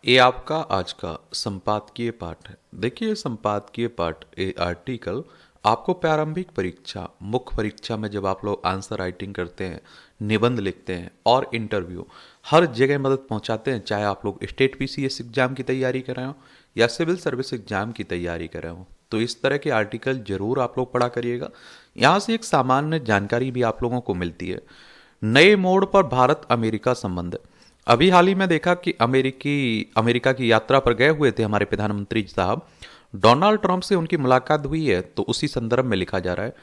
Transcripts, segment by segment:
ये आपका आज का संपादकीय पाठ है। देखिए, संपादकीय पाठ ये आर्टिकल आपको प्रारंभिक परीक्षा, मुख्य परीक्षा में जब आप लोग आंसर राइटिंग करते हैं, निबंध लिखते हैं और इंटरव्यू, हर जगह मदद पहुंचाते हैं। चाहे आप लोग स्टेट पीसीएस एग्जाम की तैयारी कर रहे हो या सिविल सर्विस एग्जाम की तैयारी कर रहे हो, तो इस तरह के आर्टिकल जरूर आप लोग पढ़ा करिएगा। यहाँ से एक सामान्य जानकारी भी आप लोगों को मिलती है। नए मोड़ पर भारत अमेरिका संबंध। अभी हाल ही में देखा कि अमेरिका की यात्रा पर गए हुए थे हमारे प्रधानमंत्री साहब। डोनाल्ड ट्रंप से उनकी मुलाकात हुई है, तो उसी संदर्भ में लिखा जा रहा है।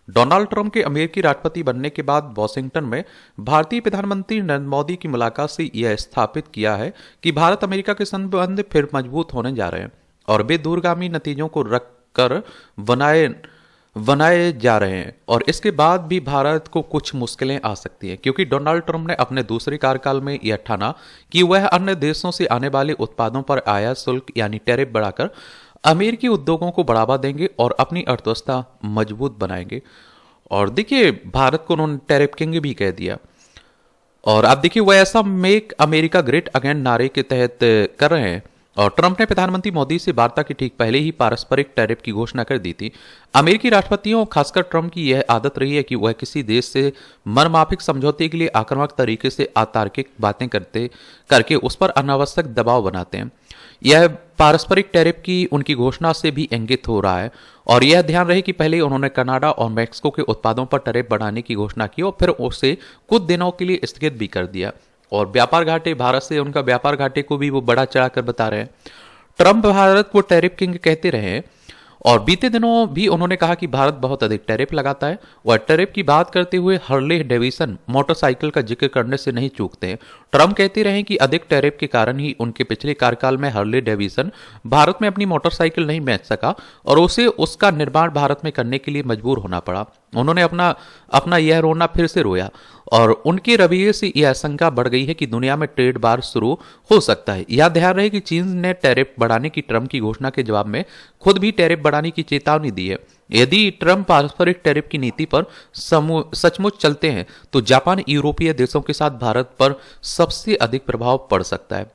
डोनाल्ड ट्रंप के अमेरिकी राष्ट्रपति बनने के बाद वॉशिंगटन में भारतीय प्रधानमंत्री नरेंद्र मोदी की मुलाकात से यह स्थापित किया है कि भारत अमेरिका के संबंध फिर मजबूत होने जा रहे हैं और वे दूरगामी नतीजों को रखकर बनाए बनाए जा रहे हैं। और इसके बाद भी भारत को कुछ मुश्किलें आ सकती हैं, क्योंकि डोनाल्ड ट्रंप ने अपने दूसरे कार्यकाल में यह ठाना कि वह अन्य देशों से आने वाले उत्पादों पर आयात शुल्क यानी टैरिफ बढ़ाकर अमेरिकी उद्योगों को बढ़ावा देंगे और अपनी अर्थव्यवस्था मजबूत बनाएंगे। और देखिए, भारत को उन्होंने टैरिफ किंग भी कह दिया। और आप देखिए, वह ऐसा मेक अमेरिका ग्रेट अगेन नारे के तहत कर रहे हैं। और ट्रंप ने प्रधानमंत्री मोदी से वार्ता के ठीक पहले ही पारस्परिक टैरिफ की घोषणा कर दी थी। अमेरिकी राष्ट्रपतियों, खासकर ट्रंप की यह आदत रही है कि वह किसी देश से मनमाफिक समझौते के लिए आक्रामक तरीके से अतार्किक बातें करते करके उस पर अनावश्यक दबाव बनाते हैं। यह पारस्परिक टैरिफ की उनकी घोषणा से भी इंगित हो रहा है। और यह ध्यान रहे कि पहले उन्होंने कनाडा और मैक्सिको के उत्पादों पर टैरिफ बढ़ाने की घोषणा की और फिर उसे कुछ दिनों के लिए स्थगित भी कर दिया। और व्यापार घाटे, भारत से उनका व्यापार घाटे को भी वो बड़ा चढ़ाकर बता रहे हैं। ट्रंप भारत को टैरिफ किंग कहते रहे और बीते दिनों भी उन्होंने कहा कि भारत बहुत अधिक टैरिफ लगाता है। वह टैरिफ की बात करते हुए हार्ले डेविसन मोटरसाइकिल का जिक्र करने से नहीं चूकते हैं। ट्रंप कहते रहे कि अधिक टैरिफ के कारण ही उनके पिछले कार्यकाल में हार्ले डेविसन भारत में अपनी मोटरसाइकिल नहीं बेच सका और उसे उसका निर्माण भारत में करने के लिए मजबूर होना पड़ा। उन्होंने अपना अपना यह रोना फिर से रोया और उनके रवैये से यह आशंका बढ़ गई है कि दुनिया में ट्रेड वार शुरू हो सकता है। यह ध्यान रहे कि चीन ने टैरिफ बढ़ाने की ट्रंप की घोषणा के जवाब में खुद भी टैरिफ बढ़ाने की चेतावनी दी है। यदि ट्रंप पारस्परिक टैरिफ की नीति पर सचमुच चलते हैं तो जापान, यूरोपीय देशों के साथ भारत पर सबसे अधिक प्रभाव पड़ सकता है।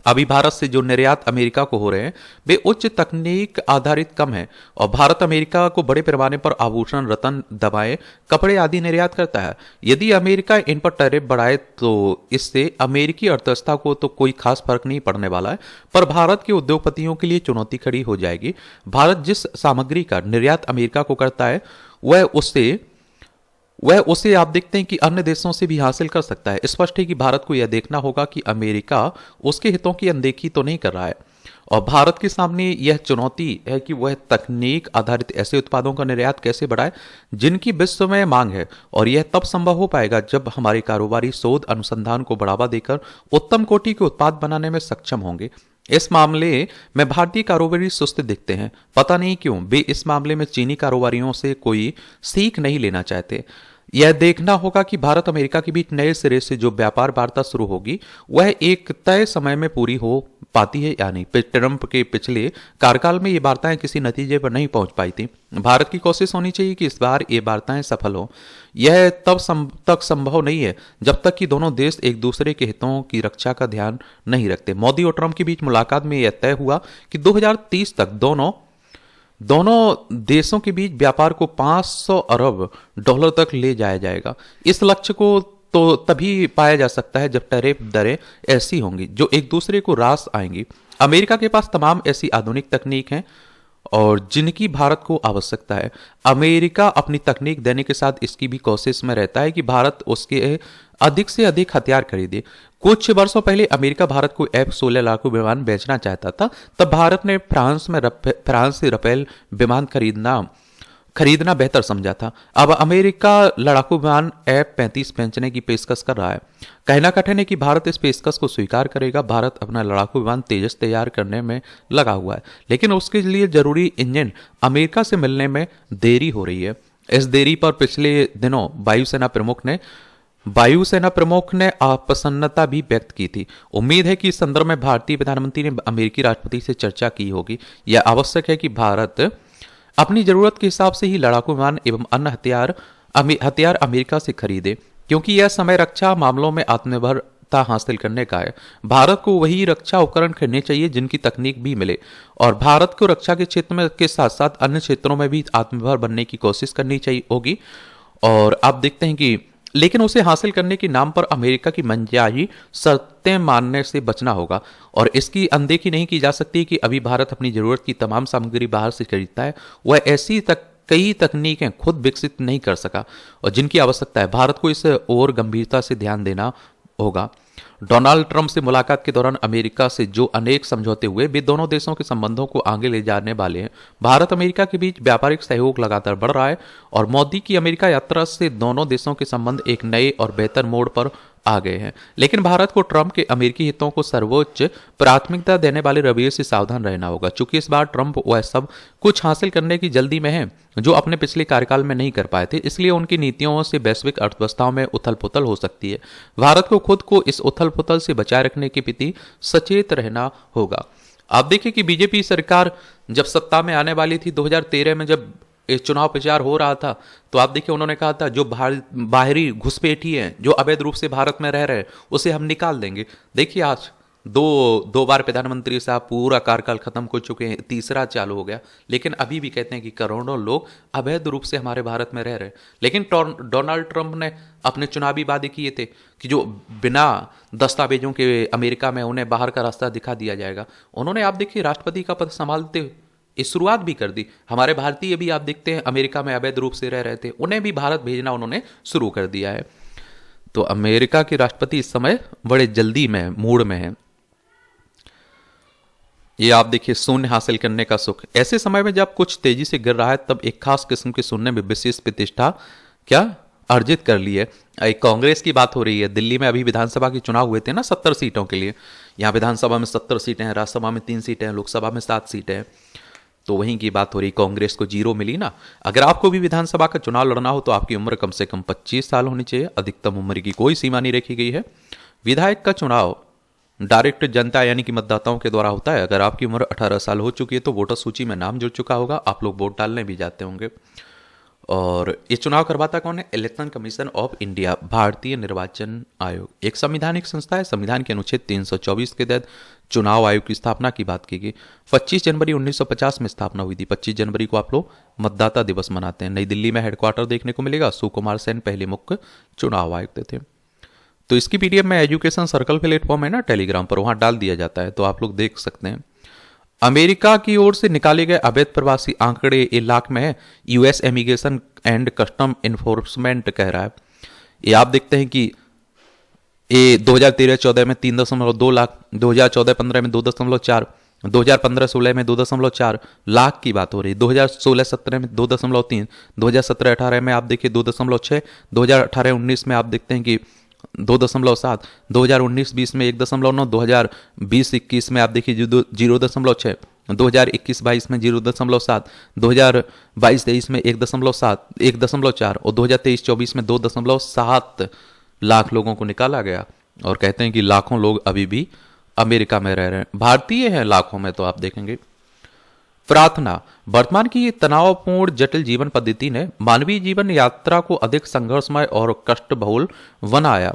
अभी भारत से जो निर्यात अमेरिका को हो रहे हैं वे उच्च तकनीक आधारित कम है और भारत अमेरिका को बड़े पैमाने पर आभूषण, रत्न, दवाएं, कपड़े आदि निर्यात करता है। यदि अमेरिका इन पर टैरिफ बढ़ाए तो इससे अमेरिकी अर्थव्यवस्था को तो कोई खास फर्क नहीं पड़ने वाला है, पर भारत के उद्योगपतियों के लिए चुनौती खड़ी हो जाएगी। भारत जिस सामग्री का निर्यात अमेरिका को करता है वह उसे आप देखते हैं कि अन्य देशों से भी हासिल कर सकता है। स्पष्ट है कि भारत को यह देखना होगा कि अमेरिका उसके हितों की अनदेखी तो नहीं कर रहा है। और भारत के सामने यह चुनौती है कि वह तकनीक आधारित ऐसे उत्पादों का निर्यात कैसे बढ़ाए जिनकी विश्व में मांग है। और यह तब संभव हो पाएगा जब हमारे कारोबारी शोध अनुसंधान को बढ़ावा देकर उत्तम कोटि के उत्पाद बनाने में सक्षम होंगे। इस मामले में भारतीय कारोबारी सुस्त दिखते हैं। पता नहीं क्यों वे इस मामले में चीनी कारोबारियों से कोई सीख नहीं लेना चाहते। यह देखना होगा कि भारत अमेरिका के बीच नए सिरे से जो व्यापार वार्ता शुरू होगी वह एक तय समय में पूरी हो पाती है या नहीं। ट्रंप के पिछले कार्यकाल में ये वार्ताएं किसी नतीजे पर नहीं पहुंच पाई थी। भारत की कोशिश होनी चाहिए कि इस बार ये वार्ताएं सफल हो। यह तक संभव नहीं है जब तक कि दोनों देश एक दूसरे के हितों की रक्षा का ध्यान नहीं रखते। मोदी और ट्रंप के बीच मुलाकात में यह तय हुआ कि 2030 तक दोनों देशों के बीच व्यापार को 500 अरब डॉलर तक ले जाया जाएगा। इस लक्ष्य को तो तभी पाया जा सकता है जब टैरिफ दरें ऐसी होंगी जो एक दूसरे को रास आएंगी। अमेरिका के पास तमाम ऐसी आधुनिक तकनीक हैं और जिनकी भारत को आवश्यकता है। अमेरिका अपनी तकनीक देने के साथ इसकी भी कोशिश में रहता है कि भारत उसके अधिक से अधिक हथियार खरीदे। कुछ वर्षों पहले अमेरिका भारत को F-16 लड़ाकू विमान बेचना चाहता था, तब भारत ने फ्रांस से रफेल विमान खरीदना बेहतर समझा था। अब अमेरिका लड़ाकू विमान F-35 बेचने की पेशकश कर रहा है। कहना कठिन है कि भारत इस पेशकश को स्वीकार करेगा। भारत अपना लड़ाकू विमान तेजस तैयार करने में लगा हुआ है, लेकिन उसके लिए जरूरी इंजन अमेरिका से मिलने में देरी हो रही है। इस देरी पर पिछले दिनों वायुसेना प्रमुख ने अप्रसन्नता भी व्यक्त की थी। उम्मीद है कि इस संदर्भ में भारतीय प्रधानमंत्री ने अमेरिकी राष्ट्रपति से चर्चा की होगी। यह आवश्यक है कि भारत अपनी जरूरत के हिसाब से ही लड़ाकू विमान एवं अन्य हथियार अमेरिका से खरीदे, क्योंकि यह समय रक्षा मामलों में आत्मनिर्भर स्वायत्तता हासिल करने का है। भारत को वही रक्षा उपकरण खरीदने चाहिए जिनकी तकनीक भी मिले, और भारत को रक्षा के क्षेत्र में के साथ साथ अन्य क्षेत्रों में भी आत्मनिर्भर बनने की कोशिश करनी चाहिए होगी। और आप देखते हैं कि लेकिन उसे हासिल करने के नाम पर अमेरिका की मनचाही शर्तें मानने से बचना होगा, और इसकी अनदेखी नहीं की जा सकती कि अभी भारत अपनी जरूरत की तमाम सामग्री बाहर से खरीदता है। वह ऐसी कई तकनीकें खुद विकसित नहीं कर सका और जिनकी आवश्यकता है। भारत को इस और गंभीरता से ध्यान देना होगा। डोनाल्ड ट्रंप से मुलाकात के दौरान अमेरिका से जो अनेक समझौते हुए, वे दोनों देशों के संबंधों को आगे ले जाने वाले हैं। भारत अमेरिका के बीच व्यापारिक सहयोग लगातार बढ़ रहा है और मोदी की अमेरिका यात्रा से दोनों देशों के संबंध एक नए और बेहतर मोड़ पर आ गए हैं। लेकिन भारत को ट्रंप के अमेरिकी हितों को सर्वोच्च प्राथमिकता देने वाले रवैये से सावधान रहना होगा, चूंकि इस बार ट्रंप वह सब कुछ हासिल करने की जल्दी में है जो अपने पिछले कार्यकाल में नहीं कर पाए थे। इसलिए उनकी नीतियों से वैश्विक अर्थव्यवस्थाओं में उथल पुथल हो सकती है। भारत को खुद को इस उथल पुथल से बचाए रखने के प्रति सचेत रहना होगा। आप देखिए कि बीजेपी सरकार जब सत्ता में आने वाली थी 2013 में, जब चुनाव प्रचार हो रहा था, तो आप देखिए उन्होंने कहा था जो बाहरी घुसपैठी हैं, जो अवैध रूप से भारत में रह रहे हैं, उसे हम निकाल देंगे। देखिए आज दो बार प्रधानमंत्री साहब पूरा कार्यकाल खत्म हो चुके हैं, तीसरा चालू हो गया, लेकिन अभी भी कहते हैं कि करोड़ों लोग अवैध रूप से हमारे भारत में रह रहे हैं। लेकिन डोनाल्ड ट्रंप ने अपने चुनावी वादे किए थे कि जो बिना दस्तावेजों के अमेरिका में उन्हें बाहर का रास्ता दिखा दिया जाएगा। उन्होंने आप देखिए राष्ट्रपति का पद संभालते इस शुरुआत भी कर दी। हमारे भारतीय भी आप देखते हैं अमेरिका में अवैध रूप से रह रहे थे, उन्हें भी भारत भेजना उन्होंने शुरू कर दिया है। तो अमेरिका के राष्ट्रपति इस समय बड़े जल्दी में मूड में है। ये आप देखिए शून्य हासिल करने का सुख। ऐसे समय में जब कुछ तेजी से गिर रहा है, तब एक खास किस्म के शून्य में विशेष प्रतिष्ठा क्या अर्जित कर ली है। एक कांग्रेस की बात हो रही है। दिल्ली में अभी विधानसभा के चुनाव हुए थे ना 70 सीटों के लिए। यहाँ विधानसभा में 70 सीटें हैं, राज्यसभा में 3 सीटें हैं, लोकसभा में 7 सीटें हैं। तो वहीं की बात हो रही, कांग्रेस को 0 मिली ना। अगर आपको भी विधानसभा का चुनाव लड़ना हो तो आपकी उम्र कम से कम 25 साल होनी चाहिए। अधिकतम उम्र की कोई सीमा नहीं रखी गई है। विधायक का चुनाव डायरेक्ट जनता यानी कि मतदाताओं के द्वारा होता है। अगर आपकी उम्र 18 साल हो चुकी है तो वोटर सूची में नाम जुड़ चुका होगा, आप लोग वोट डालने भी जाते होंगे। और ये चुनाव करवाता कौन है? इलेक्शन कमीशन ऑफ इंडिया, भारतीय निर्वाचन आयोग, एक संवैधानिक संस्था है। संविधान के अनुच्छेद 324 के तहत चुनाव आयोग की स्थापना की बात की गई। 25 जनवरी 1950 में स्थापना हुई थी। 25 जनवरी को आप लोग मतदाता दिवस मनाते हैं। नई दिल्ली में हेडक्वार्टर देखने को मिलेगा। सुकुमार सेन पहले मुख्य चुनाव आयुक्त थे। तो इसकी पीडीएफ में एजुकेशन सर्कल प्लेटफॉर्म है ना टेलीग्राम पर, वहां डाल दिया जाता है, तो आप लोग देख सकते हैं। अमेरिका की ओर से निकाले गए अवैध प्रवासी आंकड़े 1 लाख में है, US immigration and custom enforcement कह रहा है। ये आप देखते हैं कि ये 2013-14 में 3.2 लाख, 2014-15 में 2.4, 2015-16 में 2.4 लाख की बात हो रही है, 2016-17 में 2.3, 2017-18 में आप देखिए 2.6, 2018-19 में आप देखते हैं कि 2.7, 2019-20 में 1.9, 2020-21 में आप देखिए 0.6, 2021-22 में 0.7, 2022-23 में 1.7, 1.4 और 2023-24 में 2.7 लाख लोगों को निकाला गया। और कहते हैं कि लाखों लोग अभी भी अमेरिका में रह रहे हैं। भारतीय हैं लाखों में, तो आप देखेंगे। प्रार्थना, वर्तमान की तनावपूर्ण जटिल जीवन पद्धति ने मानवीय जीवन यात्रा को अधिक संघर्षमय और कष्टबहुल बनाया।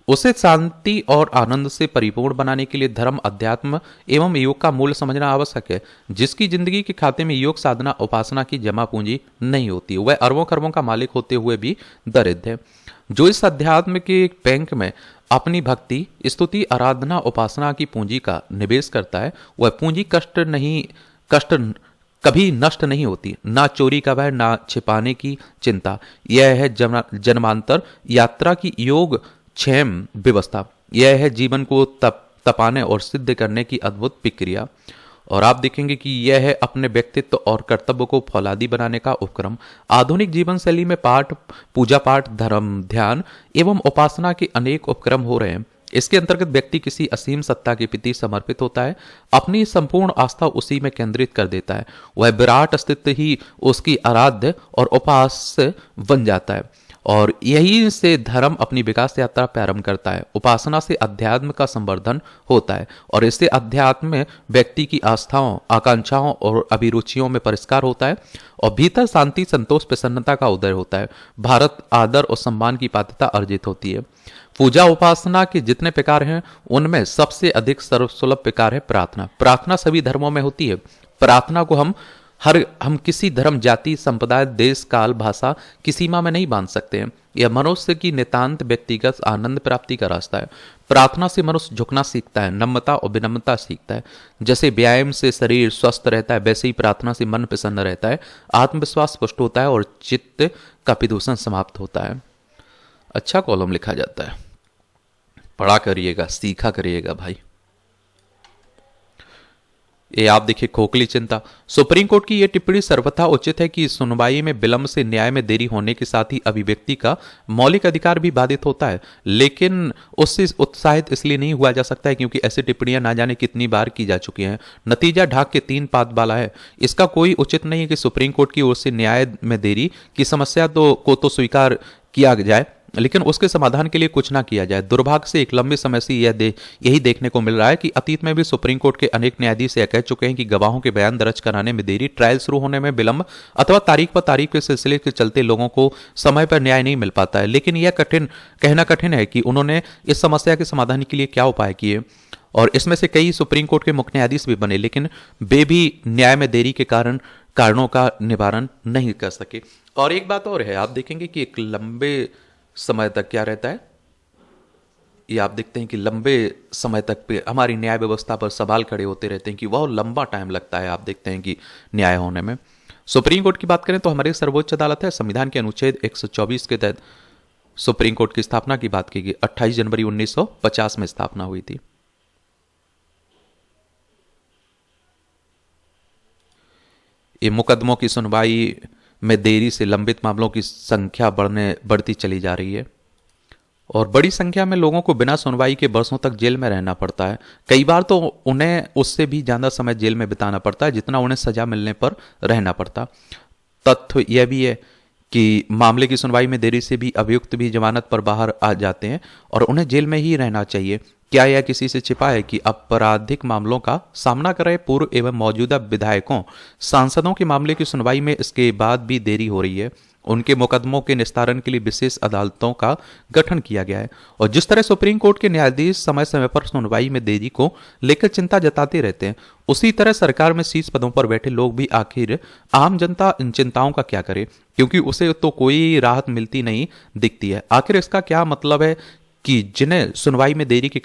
उसे शांति और आनंद से परिपूर्ण बनाने के लिए धर्म, अध्यात्म एवं योग का मूल्य समझना आवश्यक है। जिसकी जिंदगी के खाते में योग साधना उपासना की जमा पूंजी नहीं होती, वह अरबों खरबों का मालिक होते हुए भी दरिद्र है। जो इस अध्यात्म के बैंक में अपनी भक्ति, स्तुति, आराधना, उपासना की पूंजी का निवेश करता है, वह पूंजी कष्ट कभी नष्ट नहीं होती। ना चोरी का भय, ना छिपाने की चिंता। यह है जन्मांतर यात्रा की योग क्षेम व्यवस्था। यह है जीवन को तपाने और सिद्ध करने की अद्भुत प्रक्रिया। और आप देखेंगे कि यह है अपने व्यक्तित्व और कर्तव्य को फौलादी बनाने का उपक्रम। आधुनिक जीवन शैली में पूजा पाठ, धर्म, ध्यान एवं उपासना के अनेक उपक्रम हो रहे हैं। इसके अंतर्गत व्यक्ति किसी असीम सत्ता के प्रति समर्पित होता है, अपनी संपूर्ण आस्था उसी में केंद्रित कर देता है। वह विराट अस्तित्व ही उसकी आराध्य और उपास्य बन जाता है। और यही से धर्म अपनी विकास यात्रा प्रारंभ करता है। उपासना से अध्यात्म का संवर्धन होता है और इससे अध्यात्म में व्यक्ति की आस्थाओं, आकांक्षाओं और अभिरुचियों में परिष्कार होता है और भीतर शांति, संतोष, प्रसन्नता का उदय होता है। भारत आदर और सम्मान की पात्रता अर्जित होती है। पूजा उपासना के जितने प्रकार हैं उनमें सबसे अधिक सर्वसुलभ प्रकार है प्रार्थना। प्रार्थना सभी धर्मों में होती है। प्रार्थना को हम किसी धर्म, जाति, संप्रदाय, देश, काल, भाषा की सीमा में नहीं बांध सकते हैं। यह मनुष्य की नितांत व्यक्तिगत आनंद प्राप्ति का रास्ता है। प्रार्थना से मनुष्य झुकना सीखता है, नम्रता और विनम्रता सीखता है। जैसे व्यायाम से शरीर स्वस्थ रहता है, वैसे ही प्रार्थना से मन प्रसन्न रहता है, आत्मविश्वास पुष्ट होता है और चित्त का प्रदूषण समाप्त होता है। अच्छा कॉलम लिखा जाता है, पढ़ा करिएगा, सीखा करिएगा भाई। ये आप देखिए, खोखली चिंता। सुप्रीम कोर्ट की यह टिप्पणी सर्वथा उचित है कि सुनवाई में विलंब से न्याय में देरी होने के साथ ही अभिव्यक्ति का मौलिक अधिकार भी बाधित होता है, लेकिन उससे उत्साहित इसलिए नहीं हुआ जा सकता है क्योंकि ऐसी टिप्पणियां ना जाने कितनी बार की जा चुकी हैं। नतीजा ढाक के 3 पात वाला है। इसका कोई उचित नहीं है कि सुप्रीम कोर्ट की ओर से न्याय में देरी की समस्या को तो स्वीकार किया जाए, लेकिन उसके समाधान के लिए कुछ ना किया जाए। दुर्भाग्य से एक लंबे समय से यही देखने को मिल रहा है कि अतीत में भी सुप्रीम कोर्ट के अनेक न्यायाधीश यह कह चुके हैं कि गवाहों के बयान दर्ज कराने में देरी, ट्रायल शुरू होने में विलंब अथवा तारीख पर तारीख के सिलसिले के चलते लोगों को समय पर न्याय नहीं मिल पाता है। लेकिन यह कहना कठिन है कि उन्होंने इस समस्या के समाधान के लिए क्या उपाय किए, और इसमें से कई सुप्रीम कोर्ट के मुख्य न्यायाधीश भी बने, लेकिन वे भी न्याय में देरी के कारणों का निवारण नहीं कर सके। और एक बात और है, आप देखेंगे कि एक लंबे समय तक क्या रहता है, ये आप देखते हैं कि लंबे समय तक पे हमारी न्याय व्यवस्था पर सवाल खड़े होते रहते हैं कि बहुत लंबा टाइम लगता है। आप देखते हैं कि न्याय होने में। सुप्रीम कोर्ट की बात करें तो हमारी सर्वोच्च अदालत है। संविधान के अनुच्छेद 124 के तहत सुप्रीम कोर्ट की स्थापना की बात की गई। 28 जनवरी 1950 में स्थापना हुई थी। ये मुकदमों की सुनवाई में देरी से लंबित मामलों की संख्या बढ़ती चली जा रही है, और बड़ी संख्या में लोगों को बिना सुनवाई के वर्षों तक जेल में रहना पड़ता है। कई बार तो उन्हें उससे भी ज्यादा समय जेल में बिताना पड़ता है जितना उन्हें सजा मिलने पर रहना पड़ता। तथ्य यह भी है कि मामले की सुनवाई में देरी से भी अभियुक्त भी जमानत पर बाहर आ जाते हैं और उन्हें जेल में ही रहना चाहिए। क्या यह किसी से छिपा है कि आपराधिक मामलों का सामना कर रहे पूर्व एवं मौजूदा विधायकों, सांसदों के मामले की सुनवाई में इसके बाद भी देरी हो रही है? उनके मुकदमों के निस्तारण के लिए विशेष अदालतों का गठन किया गया है, और जिस तरह सुप्रीम कोर्ट के न्यायाधीश समय समय पर सुनवाई में देरी को लेकर चिंता जताते रहते हैं, उसी तरह सरकार में शीर्ष पदों पर बैठे लोग भी आखिर आम जनता इन चिंताओं का क्या करे, क्योंकि उसे तो कोई राहत मिलती नहीं दिखती है। आखिर इसका क्या मतलब है कि जिन्हें सुनवाई में देरी के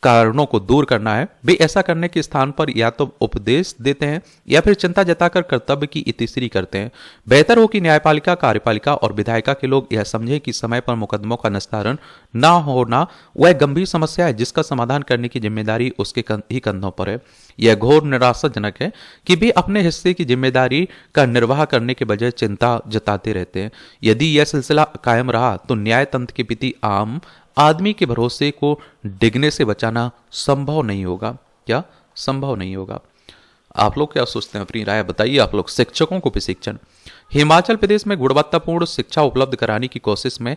कारणों को दूर करना है, वे ऐसा करने के स्थान पर या तो उपदेश देते हैं या फिर चिंता जताकर कर्तव्य की इतिश्री करते हैं। बेहतर हो कि न्यायपालिका, कार्यपालिका और विधायिका के लोग यह समझें कि समय पर मुकदमों का निस्तारण ना होना वह गंभीर समस्या है जिसका समाधान करने की जिम्मेदारी उसके ही कंधों पर है। यह घोर निराशाजनक है कि वे अपने हिस्से की जिम्मेदारी का निर्वाह करने के बजाय चिंता जताते रहते हैं। यदि यह सिलसिला कायम रहा तो न्याय तंत्र के प्रति आम आदमी के भरोसे को डिगने से बचाना संभव नहीं होगा। क्या संभव नहीं होगा? आप लोग क्या सोचते हैं? अपनी राय बताइए आप लोग। शिक्षकों को प्रशिक्षण। हिमाचल प्रदेश में गुणवत्तापूर्ण शिक्षा उपलब्ध कराने की कोशिश में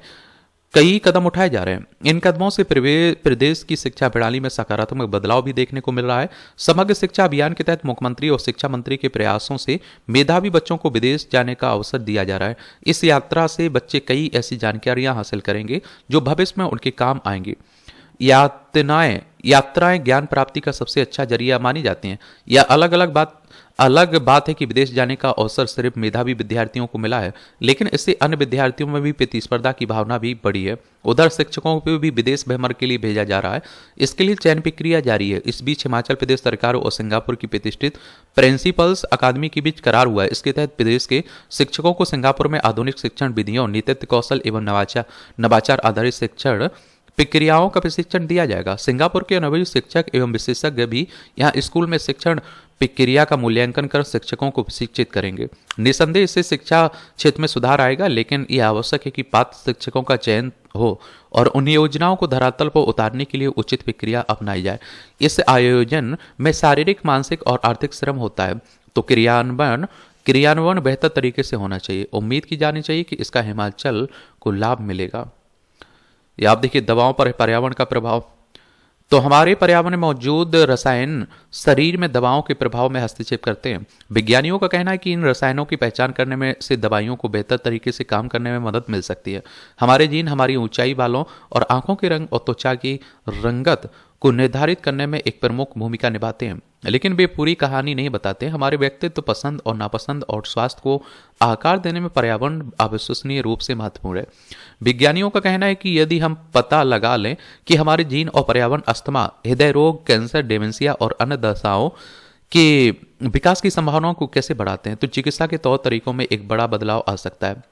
कई कदम उठाए जा रहे हैं। इन कदमों से प्रदेश की शिक्षा प्रणाली में सकारात्मक बदलाव भी देखने को मिल रहा है। समग्र शिक्षा अभियान के तहत मुख्यमंत्री और शिक्षा मंत्री के प्रयासों से मेधावी बच्चों को विदेश जाने का अवसर दिया जा रहा है। इस यात्रा से बच्चे कई ऐसी जानकारियां हासिल करेंगे जो भविष्य में उनके काम आएंगी। यात्राएं ज्ञान प्राप्ति का सबसे अच्छा जरिया मानी जाती हैं। यह अलग बात है कि विदेश जाने का अवसर सिर्फ मेधावी विद्यार्थियों को मिला है, लेकिन इससे अन्य विद्यार्थियों में भी प्रतिस्पर्धा की भावना भी बढ़ी है। उधर शिक्षकों को भी विदेश भ्रमण के लिए भेजा जा रहा है। इसके लिए चयन प्रक्रिया जारी है। इस बीच हिमाचल प्रदेश सरकार और सिंगापुर की प्रतिष्ठित प्रिंसिपल्स अकादमी के बीच करार हुआ है। इसके तहत प्रदेश के शिक्षकों को सिंगापुर में आधुनिक शिक्षण विधियों, नेतृत्व कौशल एवं नवाचार आधारित शिक्षण प्रक्रियाओं का प्रशिक्षण दिया जाएगा। सिंगापुर के अनुभवी शिक्षक एवं विशेषज्ञ भी यहाँ स्कूल में शिक्षण प्रक्रिया का मूल्यांकन कर शिक्षकों को प्रशिक्षित करेंगे। निसंदेह इससे शिक्षा क्षेत्र में सुधार आएगा, लेकिन यह आवश्यक है कि पात्र शिक्षकों का चयन हो और उन योजनाओं को धरातल पर उतारने के लिए उचित प्रक्रिया अपनाई जाए। इस आयोजन में शारीरिक, मानसिक और आर्थिक श्रम होता है, तो क्रियान्वयन बेहतर तरीके से होना चाहिए। उम्मीद की जानी चाहिए कि इसका हिमाचल को लाभ मिलेगा। या आप देखिए, दवाओं पर पर्यावरण का प्रभाव। तो हमारे पर्यावरण में मौजूद रसायन शरीर में दवाओं के प्रभाव में हस्तक्षेप करते हैं। विज्ञानियों का कहना है कि इन रसायनों की पहचान करने में से दवाइयों को बेहतर तरीके से काम करने में मदद मिल सकती है। हमारे जीन हमारी ऊंचाई, बालों और आंखों के रंग और त्वचा की रंगत को निर्धारित करने में एक प्रमुख भूमिका निभाते हैं, लेकिन वे पूरी कहानी नहीं बताते। हमारे व्यक्तित्व, पसंद और नापसंद और स्वास्थ्य को आकार देने में पर्यावरण अविश्वसनीय रूप से महत्वपूर्ण है। विज्ञानियों का कहना है कि यदि हम पता लगा लें कि हमारे जीन और पर्यावरण अस्थमा, हृदय रोग, कैंसर, डेमेंशिया और अन्य दशाओं के विकास की संभावनाओं को कैसे बढ़ाते हैं, तो चिकित्सा के तौर तरीकों में एक बड़ा बदलाव आ सकता है।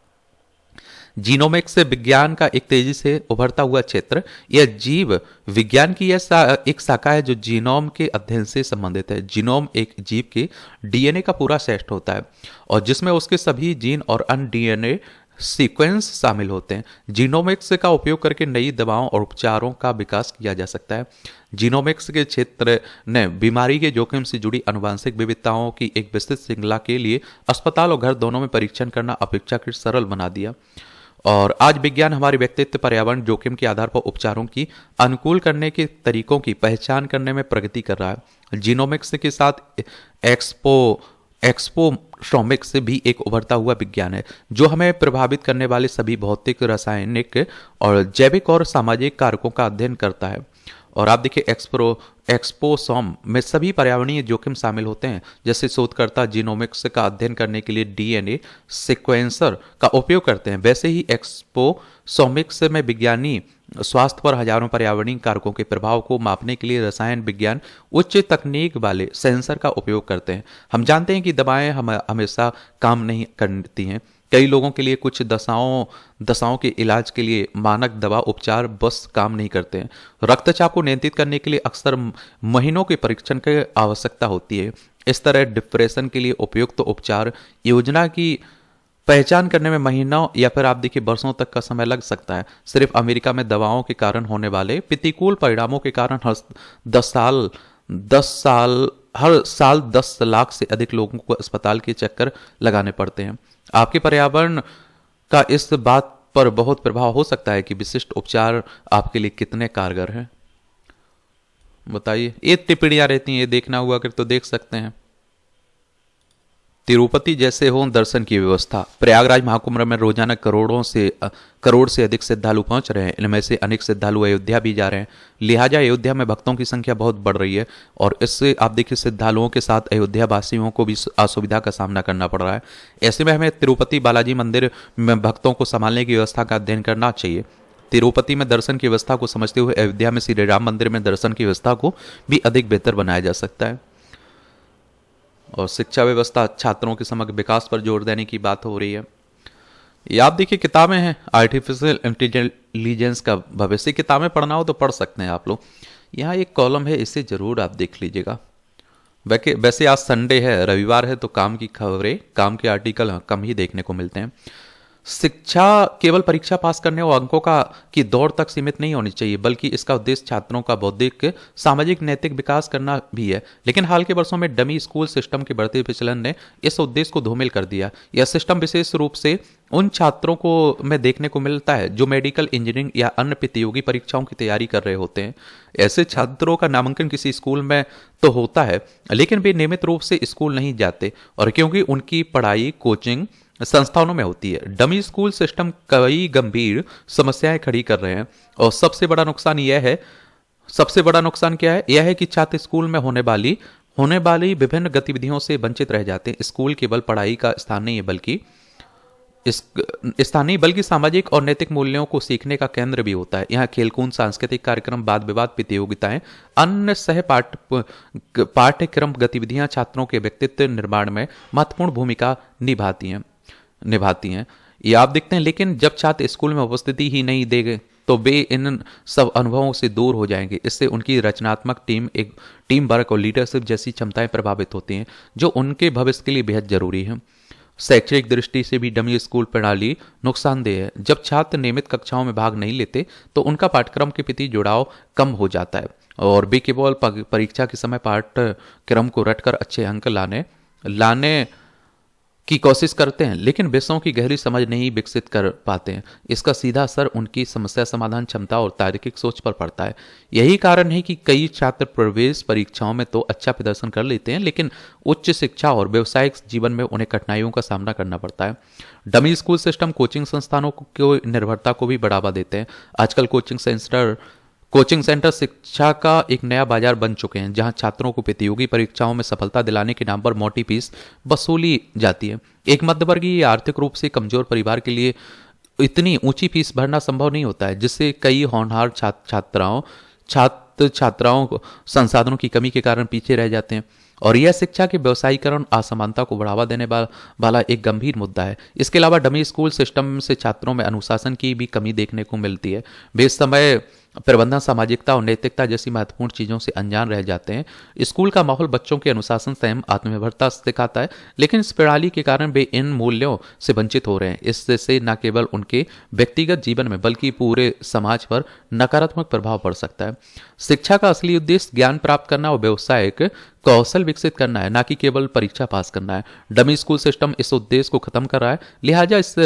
जीनोमिक्स विज्ञान का एक तेजी से उभरता हुआ क्षेत्र, यह जीव विज्ञान की एक शाखा है जो जीनोम के अध्ययन से संबंधित है। जीनोम एक जीव के डीएनए का पूरा सेट होता है और जिसमें उसके सभी जीन और अन्य डीएनए सीक्वेंस शामिल होते हैं। जीनोमिक्स का उपयोग करके नई दवाओं और उपचारों का विकास किया जा सकता है। जीनोमिक्स के क्षेत्र ने बीमारी के जोखिम से जुड़ी आनुवंशिक विविधताओं की एक विस्तृत श्रृंखला के लिए अस्पताल और घर दोनों में परीक्षण करना अपेक्षाकृत सरल बना दिया। और आज विज्ञान हमारे व्यक्तित्व, पर्यावरण जोखिम के आधार पर उपचारों की अनुकूल करने के तरीकों की पहचान करने में प्रगति कर रहा है। जीनोमिक्स के साथ एक्सपोसोमिक्स भी एक उभरता हुआ विज्ञान है जो हमें प्रभावित करने वाले सभी भौतिक, रासायनिक और जैविक और सामाजिक कारकों का अध्ययन करता है। और आप देखिए एक्सपोसोम में सभी पर्यावरणीय जोखिम शामिल होते हैं। जैसे शोधकर्ता जीनोमिक्स का अध्ययन करने के लिए डीएनए सीक्वेंसर का उपयोग करते हैं, वैसे ही एक्सपोसोमिक्स में विज्ञानी स्वास्थ्य पर हजारों पर्यावरणीय कारकों के प्रभाव को मापने के लिए रसायन विज्ञान उच्च तकनीक वाले सेंसर का उपयोग करते हैं। हम जानते हैं कि दवाएं हमेशा काम नहीं करती हैं। कई लोगों के लिए कुछ दशाओं के इलाज के लिए मानक दवा उपचार बस काम नहीं करते हैं। रक्तचाप को नियंत्रित करने के लिए अक्सर महीनों के परीक्षण की आवश्यकता होती है। इस तरह डिप्रेशन के लिए उपयुक्त उपचार योजना की पहचान करने में महीनों या फिर आप देखिए वर्षों तक का समय लग सकता है। सिर्फ अमेरिका में दवाओं के कारण होने वाले प्रतिकूल परिणामों के कारण हर साल 10 लाख से अधिक लोगों को अस्पताल के चक्कर लगाने पड़ते हैं। आपके पर्यावरण का इस बात पर बहुत प्रभाव हो सकता है कि विशिष्ट उपचार आपके लिए कितने कारगर हैं। बताइए, ये टिप्पणियां रहती हैं, ये देखना हुआ अगर तो देख सकते हैं। तिरुपति जैसे हो दर्शन की व्यवस्था। प्रयागराज महाकुंभ में रोजाना करोड़ से अधिक श्रद्धालु पहुंच रहे हैं। इनमें से अनेक श्रद्धालु अयोध्या भी जा रहे हैं। लिहाजा अयोध्या में भक्तों की संख्या बहुत बढ़ रही है और इससे आप देखिए श्रद्धालुओं के साथ अयोध्या वासियों को भी असुविधा का सामना करना पड़ रहा है। ऐसे में हमें तिरुपति बालाजी मंदिर में भक्तों को संभालने की व्यवस्था का अध्ययन करना चाहिए। तिरुपति में दर्शन की व्यवस्था को समझते हुए अयोध्या में श्री राम मंदिर में दर्शन की व्यवस्था को भी अधिक बेहतर बनाया जा सकता है। और शिक्षा व्यवस्था, छात्रों के समग्र विकास पर जोर देने की बात हो रही है। ये आप देखिए किताबें हैं, आर्टिफिशियल इंटेलिजेंस का भविष्य। किताबें पढ़ना हो तो पढ़ सकते हैं आप लोग। यहाँ एक कॉलम है, इसे जरूर आप देख लीजिएगा। वैसे आज संडे है, रविवार है, तो काम की खबरें, काम के आर्टिकल कम ही देखने को मिलते हैं। शिक्षा केवल परीक्षा पास करने और अंकों की दौड़ तक सीमित नहीं होनी चाहिए, बल्कि इसका उद्देश्य छात्रों का बौद्धिक, सामाजिक, नैतिक विकास करना भी है। लेकिन हाल के वर्षों में डमी स्कूल सिस्टम के बढ़ते प्रचलन ने इस उद्देश्य को धूमिल कर दिया। यह सिस्टम विशेष रूप से उन छात्रों को में देखने को मिलता है जो मेडिकल, इंजीनियरिंग या अन्य प्रतियोगी परीक्षाओं की तैयारी कर रहे होते हैं। ऐसे छात्रों का नामांकन किसी स्कूल में तो होता है, लेकिन वे नियमित रूप से स्कूल नहीं जाते, और क्योंकि उनकी पढ़ाई कोचिंग संस्थानों में होती है। डमी स्कूल सिस्टम कई गंभीर समस्याएं खड़ी कर रहे हैं और सबसे बड़ा नुकसान क्या है? यह है कि छात्र स्कूल में होने वाली विभिन्न गतिविधियों से वंचित रह जाते हैं। स्कूल केवल पढ़ाई का स्थान नहीं है, बल्कि सामाजिक और नैतिक मूल्यों को सीखने का केंद्र भी होता है। यहाँ खेलकूद, सांस्कृतिक कार्यक्रम, वाद विवाद प्रतियोगिताएं, अन्य पाठ्यक्रम गतिविधियां छात्रों के व्यक्तित्व निर्माण में महत्वपूर्ण भूमिका निभाती हैं। ये आप देखते हैं। लेकिन जब छात्र स्कूल में उपस्थिति ही नहीं देंगे तो वे इन सब अनुभवों से दूर हो जाएंगे। इससे उनकी रचनात्मक टीम वर्क और लीडरशिप जैसी क्षमताएं प्रभावित होती हैं, जो उनके भविष्य के लिए बेहद जरूरी है। शैक्षणिक दृष्टि से भी डमी स्कूल प्रणाली नुकसानदेह है। जब छात्र नियमित कक्षाओं में भाग नहीं लेते तो उनका पाठ्यक्रम के प्रति जुड़ाव कम हो जाता है और वे केवल परीक्षा के समय पाठ्यक्रम को रटकर अच्छे अंक की कोशिश करते हैं, लेकिन विषयों की गहरी समझ नहीं विकसित कर पाते हैं। इसका सीधा असर उनकी समस्या समाधान क्षमता और तार्किक सोच पर पड़ता है। यही कारण है कि कई छात्र प्रवेश परीक्षाओं में तो अच्छा प्रदर्शन कर लेते हैं, लेकिन उच्च शिक्षा और व्यावसायिक जीवन में उन्हें कठिनाइयों का सामना करना पड़ता है। डमी स्कूल सिस्टम कोचिंग संस्थानों को निर्भरता को भी बढ़ावा देते हैं। आजकल कोचिंग सेंटर शिक्षा का एक नया बाजार बन चुके हैं, जहां छात्रों को प्रतियोगी परीक्षाओं में सफलता दिलाने के नाम पर मोटी फीस वसूली जाती है। एक मध्यवर्गीय या आर्थिक रूप से कमजोर परिवार के लिए इतनी ऊंची फीस भरना संभव नहीं होता है, जिससे कई होनहार छात्राओं को संसाधनों की कमी के कारण पीछे रह जाते हैं। और यह शिक्षा के व्यवसायीकरण असमानता को बढ़ावा देने वाला एक गंभीर मुद्दा है। इसके अलावा डमी स्कूल सिस्टम से छात्रों में अनुशासन की भी कमी देखने को मिलती है। वे समय प्रबंधन, सामाजिकता और नैतिकता जैसी महत्वपूर्ण चीजों से अनजान रह जाते हैं। स्कूल का माहौल बच्चों के अनुशासन, संयम, आत्मनिर्भरता सिखाता है, लेकिन इस प्रणाली के कारण वे इन मूल्यों से वंचित हो रहे हैं। इससे न केवल उनके व्यक्तिगत जीवन में बल्कि पूरे समाज पर नकारात्मक प्रभाव पड़ सकता है। शिक्षा का असली उद्देश्य ज्ञान प्राप्त करना और व्यवसायिक कौशल विकसित करना है, ना कि केवल परीक्षा पास करना है। डमी स्कूल सिस्टम इस उद्देश्य को खत्म कर रहा है, लिहाजा इस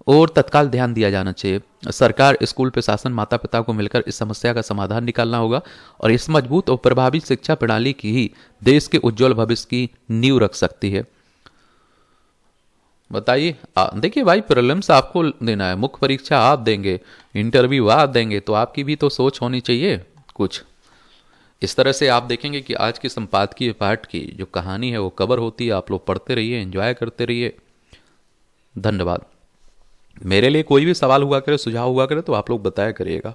और तत्काल ध्यान दिया जाना चाहिए। सरकार, स्कूल प्रशासन, माता पिता को मिलकर इस समस्या का समाधान निकालना होगा और इस मजबूत और प्रभावी शिक्षा प्रणाली की ही देश के उज्जवल भविष्य की नींव रख सकती है। बताइए, देखिए भाई, प्रीलिम्स आपको देना है, मुख्य परीक्षा आप देंगे, इंटरव्यू आप देंगे, तो आपकी भी तो सोच होनी चाहिए कुछ। इस तरह से आप देखेंगे कि आज की संपादकीय पाठ की जो कहानी है वो कवर होती है। आप लोग पढ़ते रहिए, एंजॉय करते रहिए। धन्यवाद। मेरे लिए कोई भी सवाल हुआ करे, सुझाव हुआ करे, तो आप लोग बताया करिएगा।